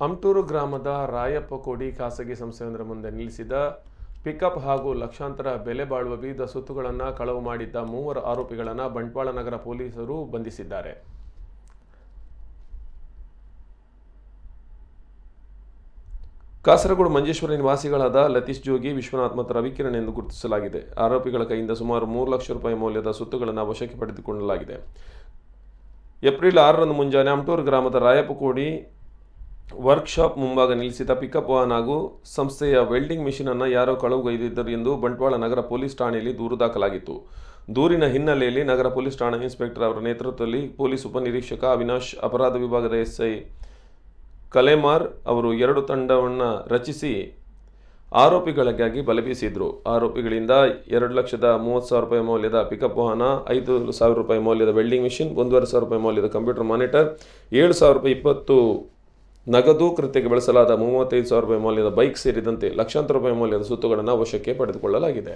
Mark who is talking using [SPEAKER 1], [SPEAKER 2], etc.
[SPEAKER 1] ಅಮ್ಟೂರು ಗ್ರಾಮದ ರಾಯಪ್ಪ ಕೋಡಿ ಖಾಸಗಿ ಸಂಸ್ಥೆಯೊಂದರ ಮುಂದೆ ನಿಲ್ಲಿಸಿದ ಪಿಕಪ್ ಹಾಗೂ ಲಕ್ಷಾಂತರ ಬೆಲೆ ಬಾಳುವ ವಿವಿಧ ಸೊತ್ತುಗಳನ್ನು ಕಳವು ಮಾಡಿದ್ದ ಮೂವರು ಆರೋಪಿಗಳನ್ನು ಬಂಟ್ವಾಳ ನಗರ ಪೊಲೀಸರು ಬಂಧಿಸಿದ್ದಾರೆ. ಕಾಸರಗೋಡು ಮಂಜೇಶ್ವರ ನಿವಾಸಿಗಳಾದ ಲತೀಶ್ ಜೋಗಿ, ವಿಶ್ವನಾಥ್ ಮತ್ತು ರವಿಕಿರಣ್ ಎಂದು ಗುರುತಿಸಲಾಗಿದೆ. ಆರೋಪಿಗಳ ಕೈಯಿಂದ ಸುಮಾರು 3 ಲಕ್ಷ ರೂಪಾಯಿ ಮೌಲ್ಯದ ಸೊತ್ತುಗಳನ್ನು ವಶಕ್ಕೆ ಪಡೆದುಕೊಳ್ಳಲಾಗಿದೆ. ಏಪ್ರಿಲ್ 6ರಂದು ಮುಂಜಾನೆ ಅಮ್ಟೂರು ಗ್ರಾಮದ ರಾಯಪ್ಪ ಕೋಡಿ ವರ್ಕ್ಶಾಪ್ ಮುಂಭಾಗ ನಿಲ್ಲಿಸಿದ ಪಿಕಪ್ ವಾಹನ ಹಾಗೂ ಸಂಸ್ಥೆಯ ವೆಲ್ಡಿಂಗ್ ಮಿಷಿನನ್ನು ಯಾರೋ ಕಳವುಗೈದಿದ್ದರು ಎಂದು ಬಂಟ್ವಾಳ ನಗರ ಪೊಲೀಸ್ ಠಾಣೆಯಲ್ಲಿ ದೂರು ದಾಖಲಾಗಿತ್ತು. ದೂರಿನ ಹಿನ್ನೆಲೆಯಲ್ಲಿ ನಗರ ಪೊಲೀಸ್ ಠಾಣಾ ಇನ್ಸ್ಪೆಕ್ಟರ್ ಅವರ ನೇತೃತ್ವದಲ್ಲಿ ಪೊಲೀಸ್ ಉಪನಿರೀಕ್ಷಕ ಅವಿನಾಶ್, ಅಪರಾಧ ವಿಭಾಗದ ಎಸ್ಐ ಕಲೇಮಾರ್ ಅವರು 2 ತಂಡವನ್ನು ರಚಿಸಿ ಆರೋಪಿಗಳಿಗಾಗಿ ಬಲೆ ಬೀಸಿದ್ರು. ಆರೋಪಿಗಳಿಂದ 2,30,000 ರೂಪಾಯಿ ಮೌಲ್ಯದ ಪಿಕಪ್ ವಾಹನ, 5,000 ರೂಪಾಯಿ ಮೌಲ್ಯದ ವೆಲ್ಡಿಂಗ್ ಮಿಷಿನ್, 1,500 ರೂಪಾಯಿ ಮೌಲ್ಯದ ಕಂಪ್ಯೂಟರ್ ಮಾನಿಟರ್, 7,000 ರೂಪಾಯಿ 20 ನಗದು, ಕೃತ್ಯಕ್ಕೆ ಬಳಸಲಾದ 35,000 ರೂಪಾಯಿ ಮೌಲ್ಯದ ಬೈಕ್ ಸೇರಿದಂತೆ ಲಕ್ಷಾಂತರ ರೂಪಾಯಿ ಮೌಲ್ಯದ ಸೊತ್ತುಗಳನ್ನು ವಶಕ್ಕೆ ಪಡೆದುಕೊಳ್ಳಲಾಗಿದೆ.